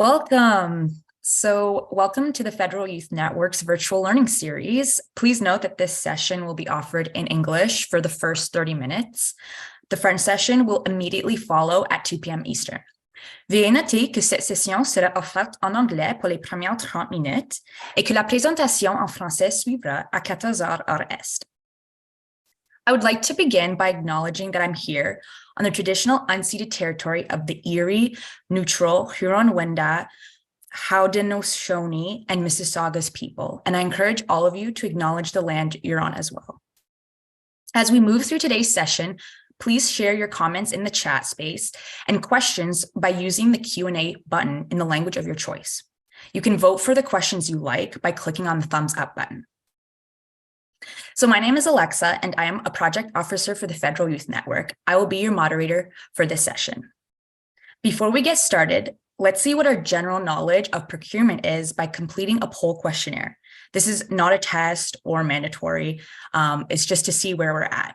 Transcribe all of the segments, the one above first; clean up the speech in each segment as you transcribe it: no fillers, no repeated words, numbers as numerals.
Welcome. Welcome to the Federal Youth Network's virtual learning series. Please note that this session will be offered in English for the first 30 minutes. The French session will immediately follow at 2 p.m. Eastern. Veuillez noter que cette session sera offerte en anglais pour les premières 30 minutes et que la présentation en français suivra à 14 heures heure est. I would like to begin by acknowledging that I'm here on the traditional unceded territory of the Erie, Neutral, Huron-Wendat, Haudenosaunee, and Mississaugas people, and I encourage all of you to acknowledge the land you're on as well. As we move through today's session, please share your comments in the chat space and questions by using the Q&A button in the language of your choice. You can vote for the questions you like by clicking on the thumbs up button. So my name is Alexa, and I am a project officer for the Federal Youth Network. I will be your moderator for this session. Before we get started, let's see what our general knowledge of procurement is by completing a poll questionnaire. This is not a test or mandatory. It's just to see where we're at.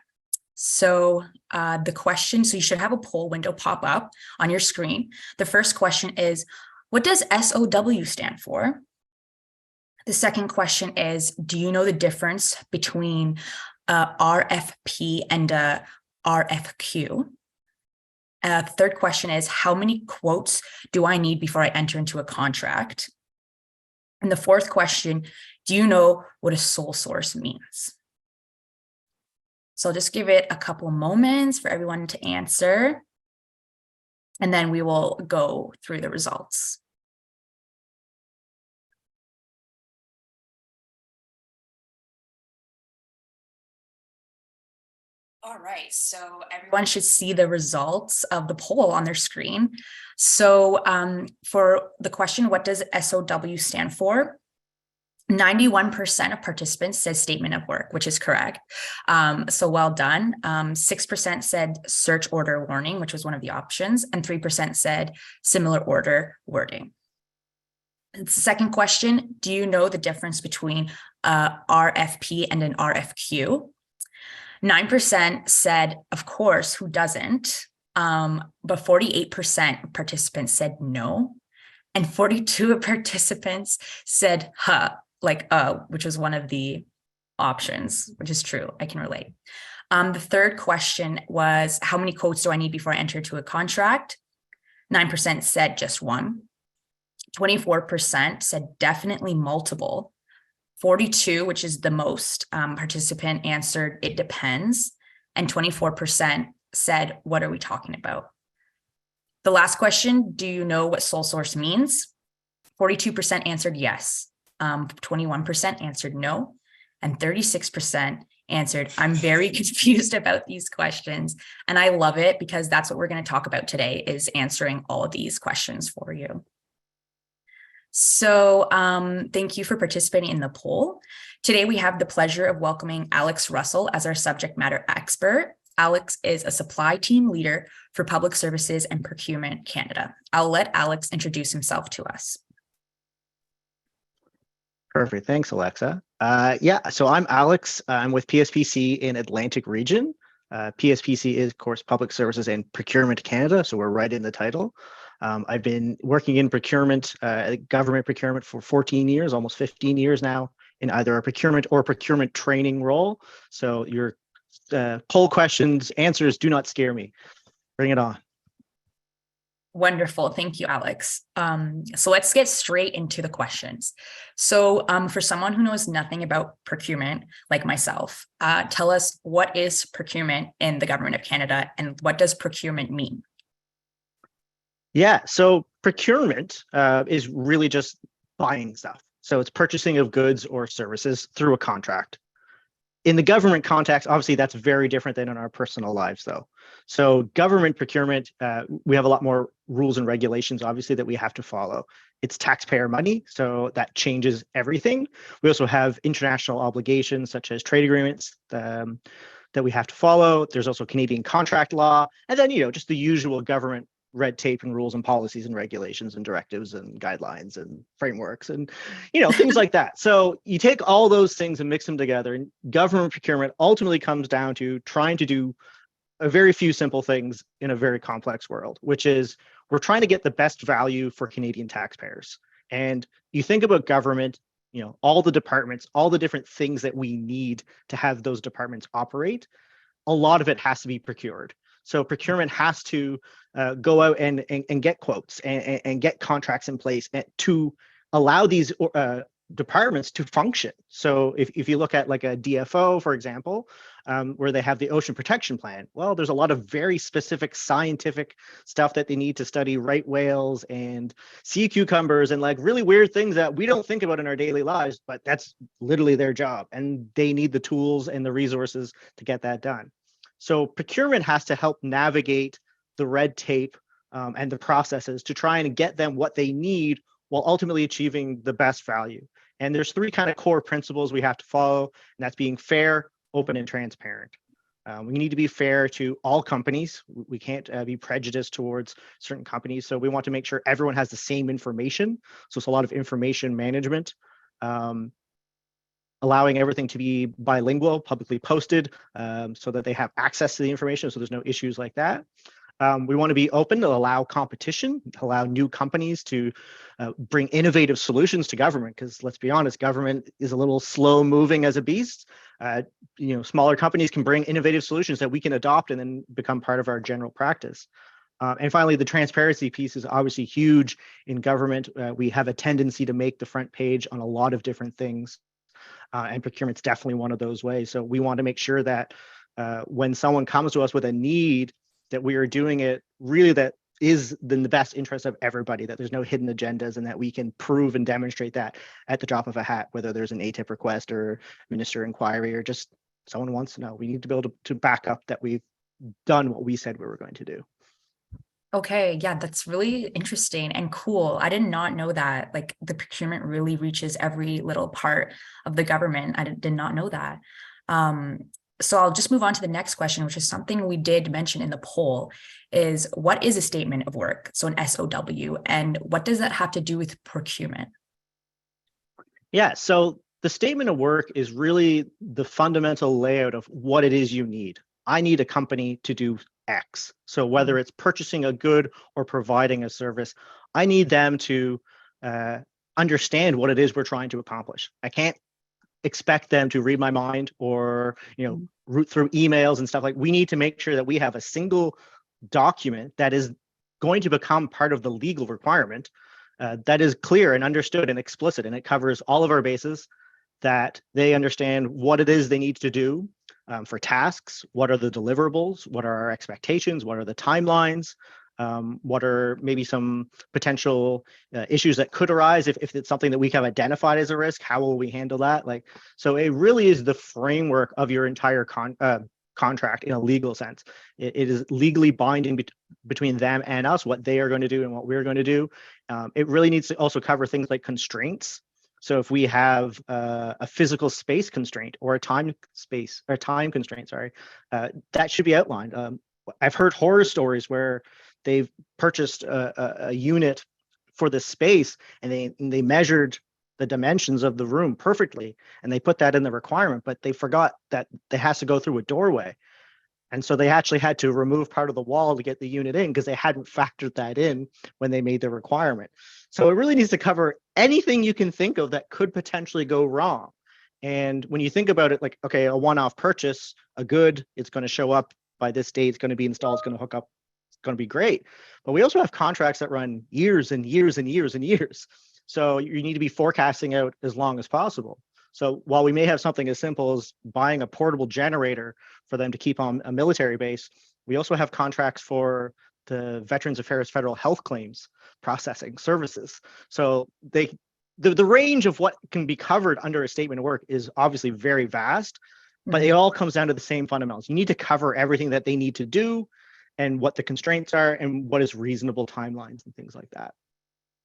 So you should have a poll window pop up on your screen. The first question is, what does SOW stand for? The second question is, do you know the difference between RFP and RFQ? The third question is, how many quotes do I need before I enter into a contract? And the fourth question, do you know what a sole source means? So I'll just give it a couple moments for everyone to answer, and then we will go through the results. All right, so everyone should see the results of the poll on their screen. So for the question, what does SOW stand for? 91% of participants said statement of work, which is correct. So well done. 6% said search order warning, which was one of the options, and 3% said similar order wording. The second question, do you know the difference between RFP and an RFQ? 9% said, of course, who doesn't? But 48% of participants said no. And 42% of participants said, which was one of the options, which is true. I can relate. The third question was, how many quotes do I need before I enter into a contract? 9% said just one. 24% said definitely multiple. 42, which is the most participant, answered it depends, and 24% said, what are we talking about? The last question, do you know what sole source means? 42% answered yes, 21% answered no, and 36% answered, I'm very confused about these questions. And I love it because that's what we're going to talk about today, is answering all of these questions for you. So thank you for participating in the poll. Today, we have the pleasure of welcoming Alex Russell as our subject matter expert. Alex is a supply team leader for Public Services and Procurement Canada. I'll let Alex introduce himself to us. Perfect. Thanks, Alexa. So I'm Alex. I'm with PSPC in Atlantic Region. PSPC is, of course, Public Services and Procurement Canada, so we're right in the title. I've been working in procurement, government procurement for 14 years, almost 15 years now, in either a procurement or procurement training role. So your poll questions, answers do not scare me. Bring it on. Wonderful. Thank you, Alex. So let's get straight into the questions. So for someone who knows nothing about procurement, like myself, tell us, what is procurement in the Government of Canada, and what does procurement mean? Yeah, so procurement is really just buying stuff. So it's purchasing of goods or services through a contract. In the government context, obviously, that's very different than in our personal lives, though. So government procurement, we have a lot more rules and regulations, obviously, that we have to follow. It's taxpayer money, so that changes everything. We also have international obligations, such as trade agreements, that we have to follow. There's also Canadian contract law, and then, just the usual government red tape and rules and policies and regulations and directives and guidelines and frameworks and things like that. So you take all those things and mix them together, and government procurement ultimately comes down to trying to do a very few simple things in a very complex world, which is we're trying to get the best value for Canadian taxpayers. And you think about government, all the departments, all the different things that we need to have those departments operate, a lot of it has to be procured. So procurement has to go out and get quotes and get contracts in place to allow these departments to function. So if you look at like a DFO, for example, where they have the ocean protection plan, well, there's a lot of very specific scientific stuff that they need to study right whales and sea cucumbers and like really weird things that we don't think about in our daily lives, but that's literally their job. And they need the tools and the resources to get that done. So procurement has to help navigate the red tape and the processes to try and get them what they need while ultimately achieving the best value. And there's three kind of core principles we have to follow, and that's being fair, open, and transparent. We need to be fair to all companies. We can't be prejudiced towards certain companies. So we want to make sure everyone has the same information. So it's a lot of information management, allowing everything to be bilingual, publicly posted, so that they have access to the information, so there's no issues like that. We want to be open to allow competition, allow new companies to bring innovative solutions to government, because let's be honest, government is a little slow moving as a beast. Smaller companies can bring innovative solutions that we can adopt and then become part of our general practice. And finally, the transparency piece is obviously huge in government. We have a tendency to make the front page on a lot of different things, and procurement's definitely one of those ways. So we want to make sure that when someone comes to us with a need, that we are doing it really that is in the best interest of everybody, that there's no hidden agendas, and that we can prove and demonstrate that at the drop of a hat, whether there's an ATIP request or minister inquiry or just someone wants to know. We need to be able to back up that we've done what we said we were going to do. Okay, yeah, that's really interesting and cool. I did not know that, like, the procurement really reaches every little part of the government. I did not know that. So I'll just move on to the next question, which is something we did mention in the poll, is what is a statement of work? So an SOW, and what does that have to do with procurement? Yeah, so the statement of work is really the fundamental layout of what it is you need. I need a company to do X. So whether it's purchasing a good or providing a service, I need them to understand what it is we're trying to accomplish. I can't expect them to read my mind or root through emails and stuff. Like, we need to make sure that we have a single document that is going to become part of the legal requirement, that is clear and understood and explicit, and it covers all of our bases, that they understand what it is they need to do for tasks, what are the deliverables, what are our expectations, what are the timelines, what are maybe some potential issues that could arise if it's something that we have identified as a risk, how will we handle that? Like, so it really is the framework of your entire contract in a legal sense. It is legally binding between them and us, what they are going to do and what we're going to do. It really needs to also cover things like constraints. So if we have a physical space constraint or a time constraint, that should be outlined. I've heard horror stories where they've purchased a unit for the space, and they measured the dimensions of the room perfectly, and they put that in the requirement, but they forgot that it has to go through a doorway. And so they actually had to remove part of the wall to get the unit in because they hadn't factored that in when they made the requirement. So it really needs to cover anything you can think of that could potentially go wrong. And when you think about it, like, okay, a one-off purchase, a good, it's going to show up by this date, it's going to be installed, it's going to hook up, it's going to be great. But we also have contracts that run years and years and years and years. So you need to be forecasting out as long as possible. So while we may have something as simple as buying a portable generator for them to keep on a military base, we also have contracts for the Veterans Affairs federal health claims processing services. So the range of what can be covered under a statement of work is obviously very vast, but it all comes down to the same fundamentals. You need to cover everything that they need to do and what the constraints are and what is reasonable timelines and things like that.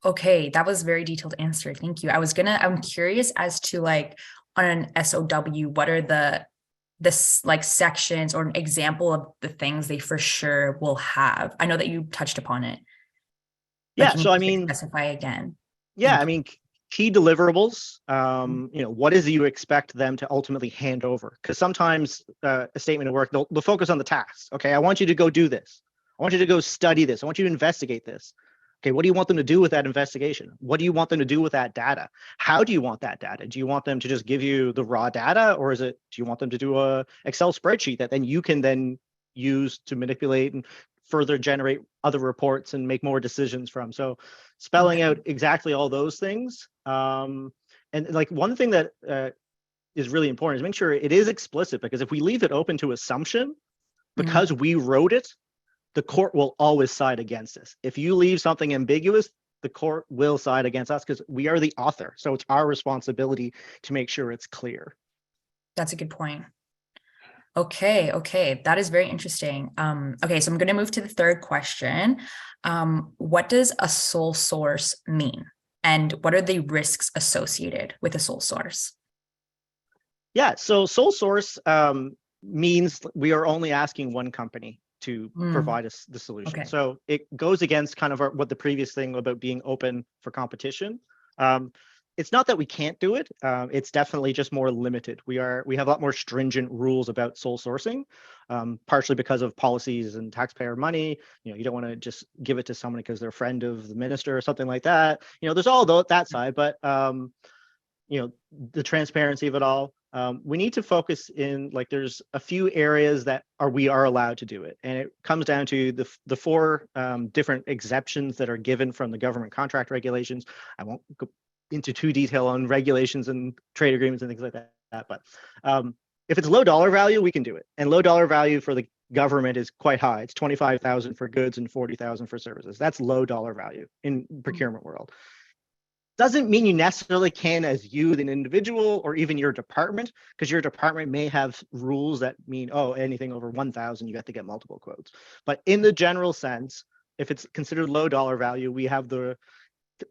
Okay, that was a very detailed answer. Thank you. I'm curious as to, like, on an SOW, what are the like sections or an example of the things they for sure will have? I know that you touched upon it. Yeah, so I mean, specify again. Yeah, I mean, key deliverables, what is it you expect them to ultimately hand over? Because sometimes a statement of work, they'll focus on the tasks. Okay, I want you to go do this. I want you to go study this. I want you to investigate this. Okay, what do you want them to do with that investigation? What do you want them to do with that data? How do you want that data? Do you want them to just give you the raw data, or do you want them to do a Excel spreadsheet that then you can then use to manipulate and further generate other reports and make more decisions from? So spelling out exactly all those things. And like one thing that is really important is make sure it is explicit, because if we leave it open to assumption, because we wrote it, the court will always side against us. If you leave something ambiguous, the court will side against us because we are the author. So it's our responsibility to make sure it's clear. That's a good point. Okay. That is very interesting. Okay, so I'm going to move to the third question. What does a sole source mean? And what are the risks associated with a sole source? Yeah, so sole source means we are only asking one company to provide us the solution. Okay. So it goes against kind of what the previous thing about being open for competition. It's not that we can't do it. It's definitely just more limited. We have a lot more stringent rules about sole sourcing, partially because of policies and taxpayer money. You don't want to just give it to someone because they're a friend of the minister or something like that. There's all that side, but the transparency of it all. We need to focus in, like, there's a few areas that we are allowed to do it. And it comes down to the four different exceptions that are given from the government contract regulations. I won't go into too detail on regulations and trade agreements and things like that. But if it's low dollar value, we can do it. And low dollar value for the government is quite high. It's 25,000 for goods and 40,000 for services. That's low dollar value in procurement world. Doesn't mean you necessarily can as you, an individual, or even your department, because your department may have rules that mean, anything over 1,000, you have to get multiple quotes. But in the general sense, if it's considered low dollar value, we have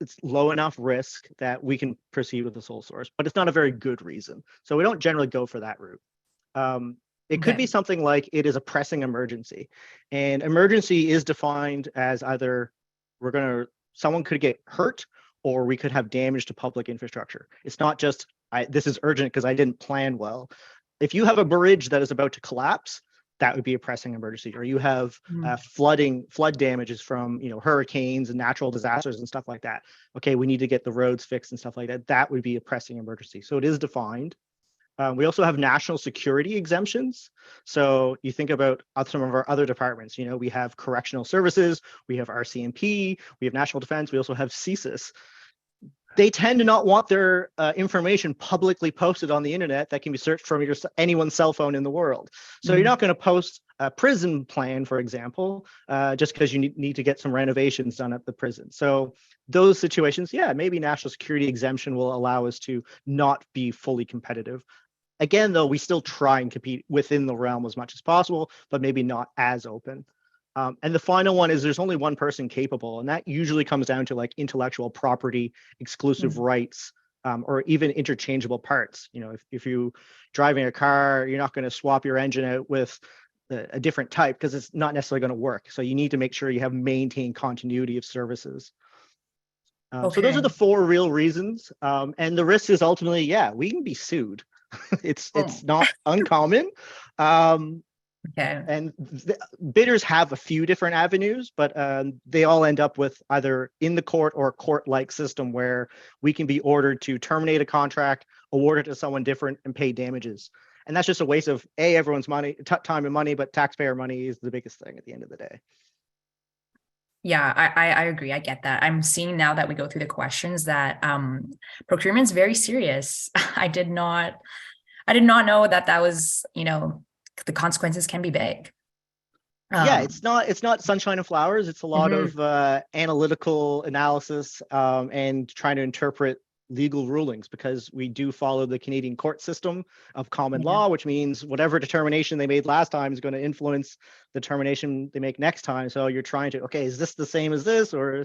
it's low enough risk that we can proceed with the sole source, but it's not a very good reason. So we don't generally go for that route. It could be something like it is a pressing emergency, and emergency is defined as either someone could get hurt, or we could have damage to public infrastructure. It's not just, this is urgent because I didn't plan well. If you have a bridge that is about to collapse, that would be a pressing emergency. Or you have flood damages from hurricanes and natural disasters and stuff like that. Okay, we need to get the roads fixed and stuff like that. That would be a pressing emergency. So it is defined. We also have national security exemptions. So you think about some of our other departments. We have correctional services, we have RCMP, we have national defense, we also have CSIS. They tend to not want their information publicly posted on the internet that can be searched from anyone's cell phone in the world. So you're not going to post a prison plan, for example, just because you need to get some renovations done at the prison. So those situations, maybe national security exemption will allow us to not be fully competitive. Again, though, we still try and compete within the realm as much as possible, but maybe not as open. And the final one is there's only one person capable, and that usually comes down to like intellectual property, exclusive rights, or even interchangeable parts. If you're driving a car, you're not going to swap your engine out with a different type because it's not necessarily going to work. So you need to make sure you have maintained continuity of services. So those are the four real reasons. And the risk is ultimately, we can be sued. It's not uncommon. And bidders have a few different avenues, but they all end up with either in the court or a court-like system where we can be ordered to terminate a contract, award it to someone different, and pay damages. And that's just a waste of everyone's money, time and money, but taxpayer money is the biggest thing at the end of the day. Yeah, I agree. I get that. I'm seeing now that we go through the questions that procurement's very serious. I did not know that was, the consequences can be big. It's not sunshine and flowers. It's a lot of analytical analysis and trying to interpret legal rulings, because we do follow the Canadian court system of common law, which means whatever determination they made last time is going to influence the determination they make next time. So you're trying to, is this the same as this, or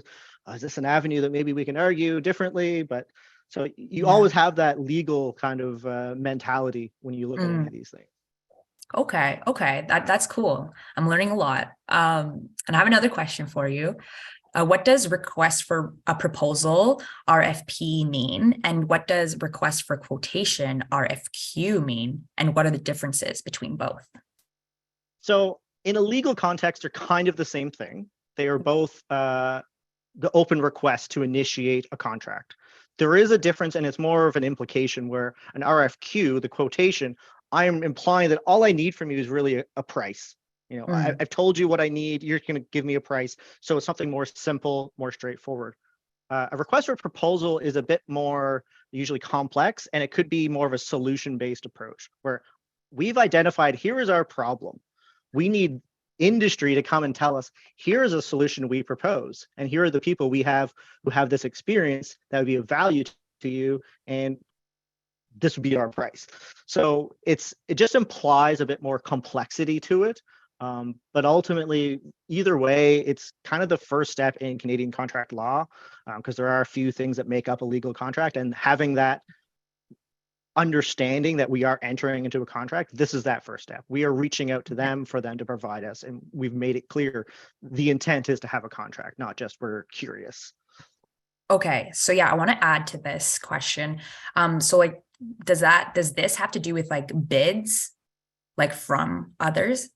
is this an avenue that maybe we can argue differently? But so you always have that legal kind of mentality when you look at any of these things. Okay. That's cool. I'm learning a lot. And I have another question for you. What does request for a proposal, RFP, mean? And what does request for quotation, RFQ, mean? And what are the differences between both? So In a legal context, they're kind of the same thing. They are both the open request to initiate a contract. There is a difference, and it's more of an implication where an RFQ, the quotation, I am implying that all I need from you is really a price. You know, I've told you what I need. You're going to give me a price. So it's something more simple, more straightforward. A request for a proposal is a bit more usually complex, and it could be more of a solution-based approach where we've identified here is our problem. We need industry to come and tell us here is a solution we propose, and here are the people we have who have this experience that would be of value to you, and this would be our price. So it just implies a bit more complexity to it. But ultimately, either way, it's kind of the first step in Canadian contract law, because there are a few things that make up a legal contract, and having that understanding that we are entering into a contract, this is that first step. We are reaching out to them for them to provide us, and we've made it clear the intent is to have a contract, not just we're curious. Okay, so yeah, I want to add to this question. So like, does this have to do with like bids, like from others?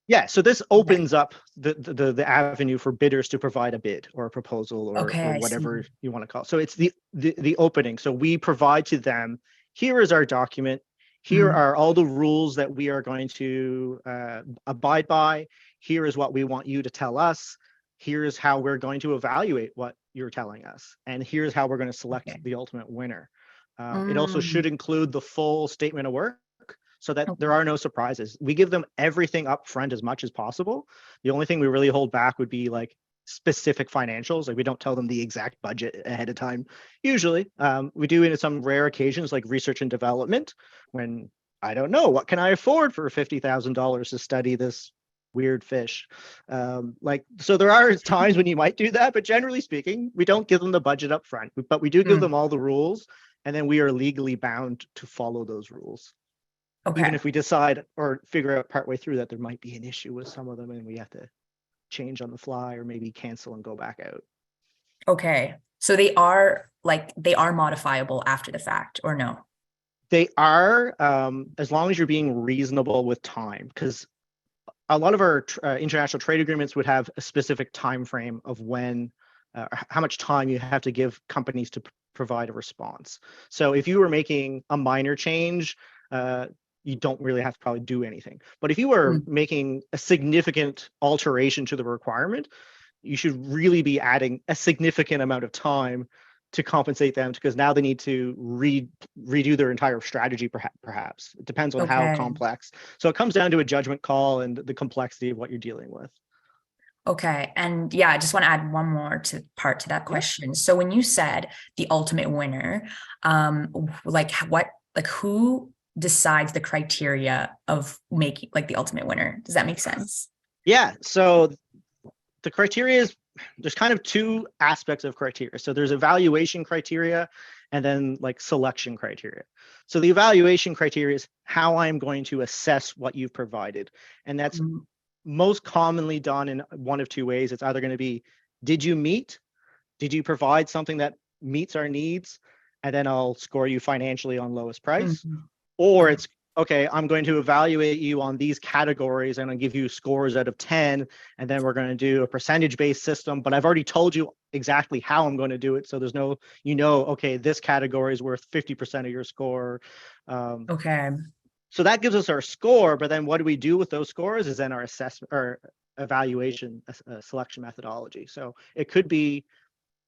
Yeah, so this opens up the avenue for bidders to provide a bid or a proposal or whatever you want to call it. So it's the opening. So we provide to them, here is our document. Here are all the rules that we are going to abide by. Here is what we want you to tell us. Here's how we're going to evaluate what you're telling us. And here's how we're going to select the ultimate winner. It also should include the full statement of work, so that there are no surprises. We give them everything up front as much as possible. The only thing we really hold back would be like specific financials. Like we don't tell them the exact budget ahead of time. Usually, we do in some rare occasions like research and development, when I don't know, what can I afford for $50,000 to study this weird fish? So there are times when you might do that, but generally speaking, we don't give them the budget up front, but we do give them all the rules, and then we are legally bound to follow those rules. Okay. Even if we decide or figure out partway through that there might be an issue with some of them and we have to change on the fly or maybe cancel and go back out. Okay. So they are modifiable after the fact, or no? They are, as long as you're being reasonable with time, because a lot of our international trade agreements would have a specific time frame of when, how much time you have to give companies to provide a response. So if you were making a minor change, you don't really have to probably do anything. But if you are making a significant alteration to the requirement, you should really be adding a significant amount of time to compensate them, because now they need to redo their entire strategy, perhaps. It depends on how complex. So it comes down to a judgment call and the complexity of what you're dealing with. Okay. And yeah, I just want to add one more part to that question. So when you said the ultimate winner, who decides the criteria of making like the ultimate winner? Does that make sense? Yeah. So the criteria is, there's kind of two aspects of criteria. So there's evaluation criteria and then like selection criteria. So the evaluation criteria is how I'm going to assess what you've provided. And that's most commonly done in one of two ways. It's either going to be, did you meet? Did you provide something that meets our needs? And then I'll score you financially on lowest price. Or it's, okay, I'm going to evaluate you on these categories and I'll give you scores out of 10. And then we're going to do a percentage-based system, but I've already told you exactly how I'm going to do it. So there's no, okay, this category is worth 50% of your score. So that gives us our score, but then what do we do with those scores is then our assessment or evaluation selection methodology. So it could be,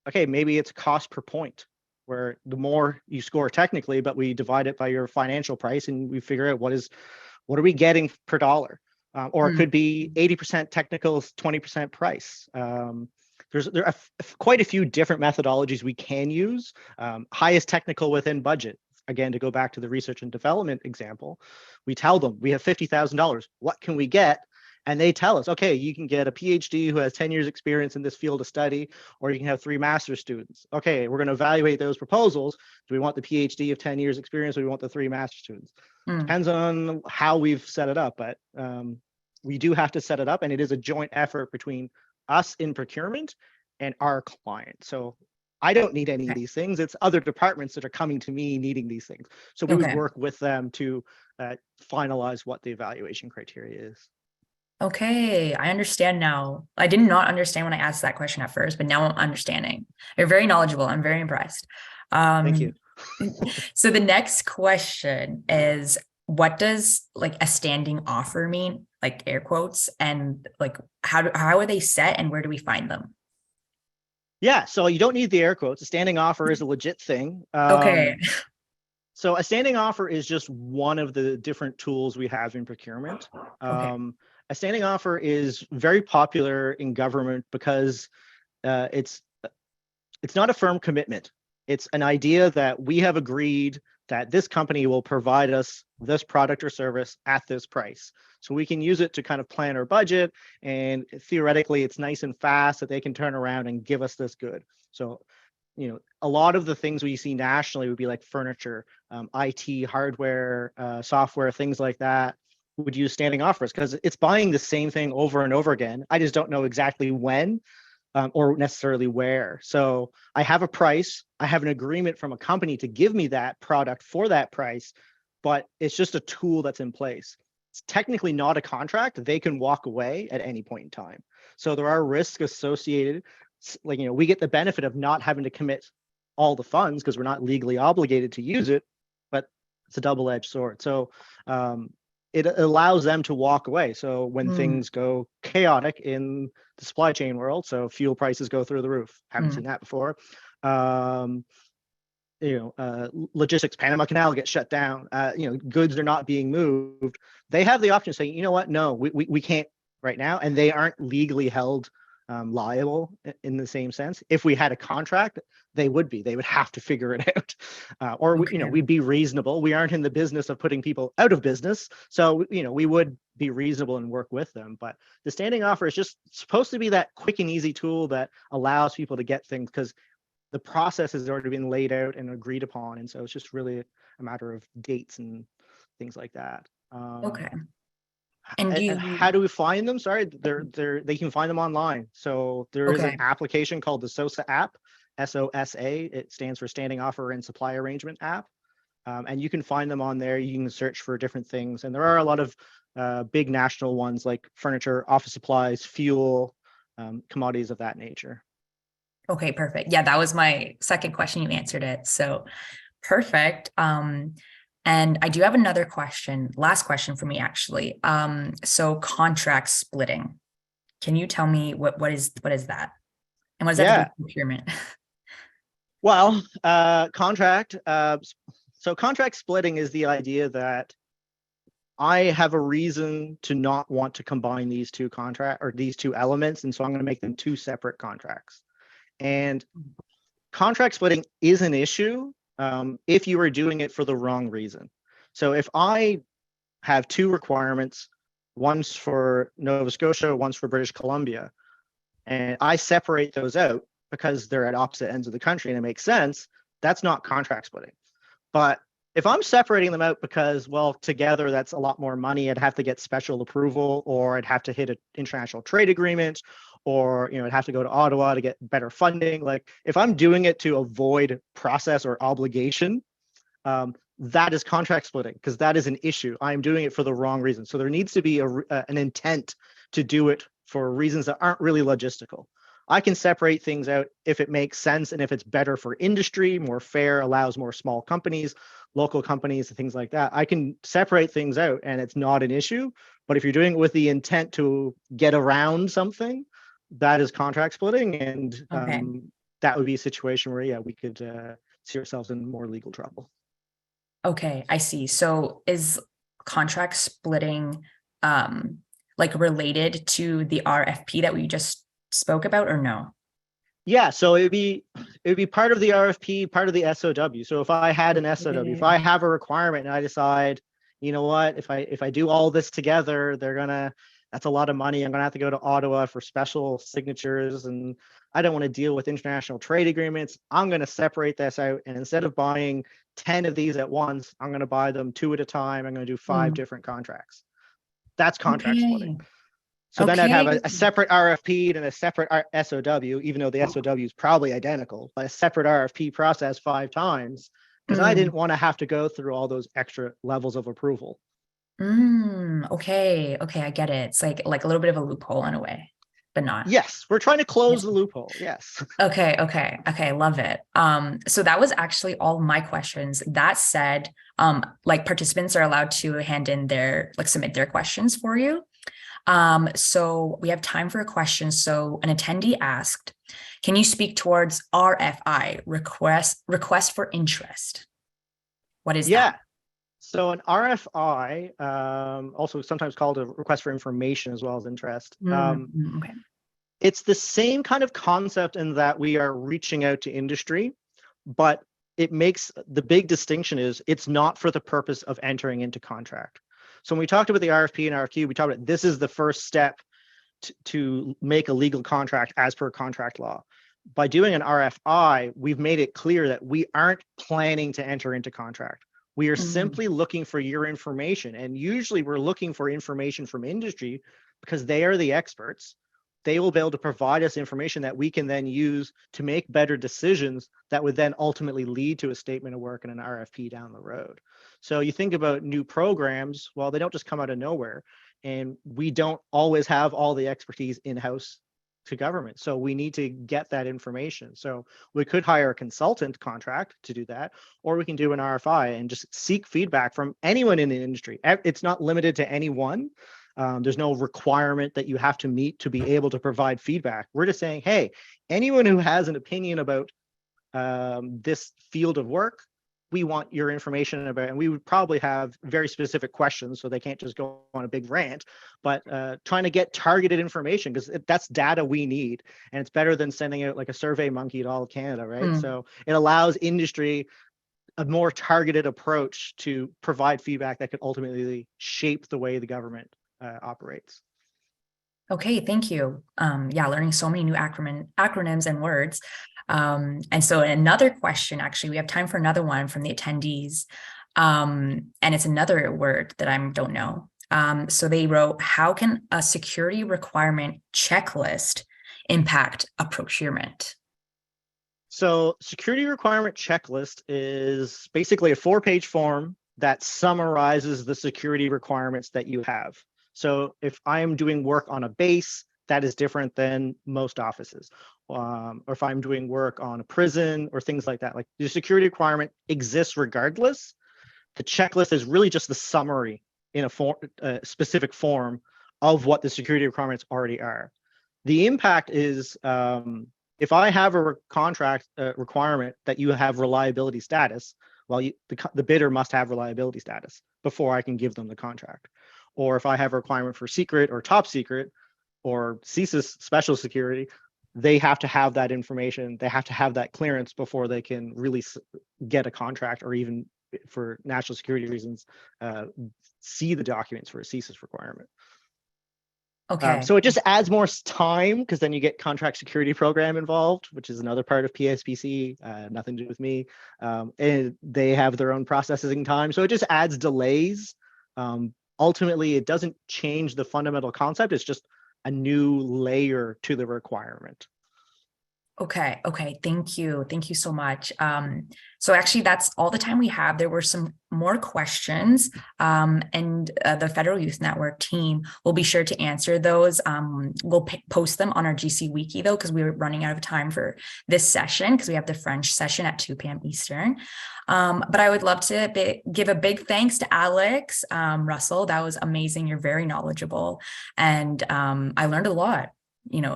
okay, maybe it's cost per point, where the more you score technically, but we divide it by your financial price and we figure out what are we getting per dollar. Or it could be 80% technical, 20% price. There are quite a few different methodologies we can use. Highest technical within budget. Again, to go back to the research and development example, we tell them we have $50,000. What can we get? And they tell us, okay, you can get a PhD who has 10 years experience in this field of study, or you can have 3 master's students. Okay, we're going to evaluate those proposals. Do we want the PhD of 10 years experience, or do we want the 3 master's students? Depends on how we've set it up, but we do have to set it up, and it is a joint effort between us in procurement and our client. So I don't need any of these things. It's other departments that are coming to me needing these things. So we would work with them to finalize what the evaluation criteria is. Okay, I understand now. I did not understand when I asked that question at first, but now I'm understanding. You're very knowledgeable. I'm very impressed. Thank you. Um, so the next question is, what does like a standing offer mean? Like air quotes, and like how are they set and where do we find them? Yeah, so you don't need the air quotes. A standing offer is a legit thing. Okay. So a standing offer is just one of the different tools we have in procurement. Okay. A standing offer is very popular in government because it's not a firm commitment. It's an idea that we have agreed that this company will provide us this product or service at this price. So we can use it to kind of plan our budget, and theoretically it's nice and fast that they can turn around and give us this good. So, a lot of the things we see nationally would be like furniture, IT, hardware, software, things like that would use standing offers because it's buying the same thing over and over again. I just don't know exactly when, or necessarily where. So I have a price, I have an agreement from a company to give me that product for that price, but it's just a tool that's in place. It's technically not a contract. They can walk away at any point in time. So there are risks associated. Like, we get the benefit of not having to commit all the funds because we're not legally obligated to use it, but it's a double-edged sword. So it allows them to walk away. So when things go chaotic in the supply chain world, so fuel prices go through the roof. Haven't seen that before. Logistics, Panama Canal gets shut down. Goods are not being moved. They have the option to say, you know what? No, we can't right now, and they aren't legally held liable in the same sense. If we had a contract, they would be. They would have to figure it out, or Okay. we'd be reasonable. We aren't in the business of putting people out of business, so we would be reasonable and work with them. But the standing offer is just supposed to be that quick and easy tool that allows people to get things because the process has already been laid out and agreed upon, and so it's just really a matter of dates and things like that. Okay. And And how do we find them? Sorry, they can find them online. So there is an okay. application called the SOSA app, SOSA. It stands for Standing Offer and Supply Arrangement app. And you can find them on there. You can search for different things. And there are a lot of big national ones like furniture, office supplies, fuel, commodities of that nature. Okay, perfect. Yeah, that was my second question. You answered it. So perfect. And I do have another question, last question for me, actually. So contract splitting. Can you tell me what is that? And what does that have to do Yeah. with procurement? Well, contract. So contract splitting is the idea that I have a reason to not want to combine these two elements, and so I'm going to make them two separate contracts. And contract splitting is an issue if you are doing it for the wrong reason. So if I have two requirements, one's for Nova Scotia, one's for British Columbia, and I separate those out because they're at opposite ends of the country and it makes sense, that's not contract splitting. But if I'm separating them out because, well, together that's a lot more money, I'd have to get special approval, or I'd have to hit an international trade agreement, or I'd have to go to Ottawa to get better funding. Like if I'm doing it to avoid process or obligation, that is contract splitting because that is an issue. I'm doing it for the wrong reason. So there needs to be an intent to do it for reasons that aren't really logistical. I can separate things out if it makes sense and if it's better for industry, more fair, allows more small companies, local companies, and things like that. I can separate things out and it's not an issue. But if you're doing it with the intent to get around something, that is contract splitting. And Okay. that would be a situation where, yeah, we could see ourselves in more legal trouble. Okay, I see. So is contract splitting like related to the RFP that we just spoke about, or no? Yeah, so it'd be part of the RFP, part of the SOW. So if I had an SOW, if I have a requirement and I decide, you know what, if I do all this together, that's a lot of money. I'm gonna have to go to Ottawa for special signatures, and I don't want to deal with international trade agreements. I'm gonna separate this out, and instead of buying 10 of these at once, I'm gonna buy them 2 at a time. I'm gonna do 5 different contracts. That's contract splitting. Okay. So then I'd have a separate RFP and a separate SOW, even though the SOW is probably identical, but a separate RFP process 5 times because I didn't want to have to go through all those extra levels of approval. Okay. Okay. I get it. It's like a little bit of a loophole in a way, but not. Yes, we're trying to close the loophole. Yes. Okay, okay, okay, love it. So that was actually all my questions. That said, like participants are allowed to hand in submit their questions for you. So we have time for a question. So an attendee asked, can you speak towards RFI, request for interest? What is Yeah. that? So an RFI, also sometimes called a request for information as well as interest. Okay. It's the same kind of concept in that we are reaching out to industry, but it makes the big distinction is it's not for the purpose of entering into contract. So when we talked about the RFP and RFQ, we talked about this is the first step to make a legal contract as per contract law. By doing an RFI, we've made it clear that we aren't planning to enter into contract. We are simply looking for your information. And usually we're looking for information from industry because they are the experts. They will be able to provide us information that we can then use to make better decisions that would then ultimately lead to a statement of work and an RFP down the road. So you think about new programs, well, they don't just come out of nowhere. And we don't always have all the expertise in-house to government. So we need to get that information. So we could hire a consultant contract to do that, or we can do an RFI and just seek feedback from anyone in the industry. It's not limited to anyone. There's no requirement that you have to meet to be able to provide feedback. We're just saying, hey, anyone who has an opinion about this field of work, we want your information about, and we would probably have very specific questions so they can't just go on a big rant, but trying to get targeted information because that's data we need. And it's better than sending out like a survey monkey to all of Canada, right? So it allows industry a more targeted approach to provide feedback that could ultimately shape the way the government operates. Okay, thank you. Yeah, learning so many new acronyms and words. And so another question, actually, we have time for another one from the attendees. And it's another word that I don't know. So they wrote, how can a security requirement checklist impact a procurement? So security requirement checklist is basically a 4-page form that summarizes the security requirements that you have. So if I'm doing work on a base, that is different than most offices. Or if I'm doing work on a prison or things like that, like the security requirement exists regardless. The checklist is really just the summary in a specific form of what the security requirements already are. The impact is if I have a contract requirement that you have reliability status, well, the bidder must have reliability status before I can give them the contract. Or if I have a requirement for secret or top secret or CSIS special security, they have to have that information. They have to have that clearance before they can really get a contract, or even for national security reasons, see the documents for a CSIS requirement. Okay. So it just adds more time because then you get contract security program involved, which is another part of PSPC, nothing to do with me. And they have their own processing time. So it just adds delays. Ultimately, it doesn't change the fundamental concept. It's just a new layer to the requirement. Okay. Okay. Thank you. Thank you so much. So actually, that's all the time we have. There were some more questions, and the Federal Youth Network team will be sure to answer those. We'll post them on our GC Wiki, though, because we were running out of time for this session because we have the French session at 2 p.m. Eastern. But I would love to give a big thanks to Alex Russell. That was amazing. You're very knowledgeable. And I learned a lot,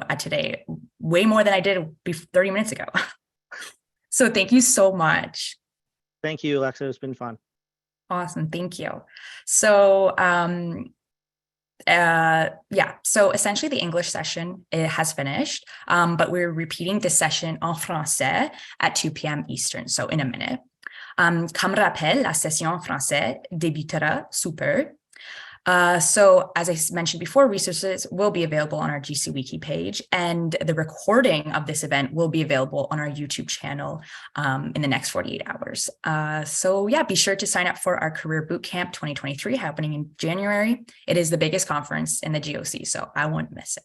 at today, way more than I did 30 minutes ago. So thank you so much. Thank you, Alexa. It's been fun. Awesome. Thank you. So, so essentially the English session, it has finished, but we're repeating this session en français at 2 p.m. Eastern. So in a minute. Comme rappel, la session en français débutera sous peu. So as I mentioned before, resources will be available on our GC Wiki page, and the recording of this event will be available on our YouTube channel in the next 48 hours. So yeah, be sure to sign up for our Career Bootcamp 2023 happening in January. It is the biggest conference in the GOC, so I won't miss it.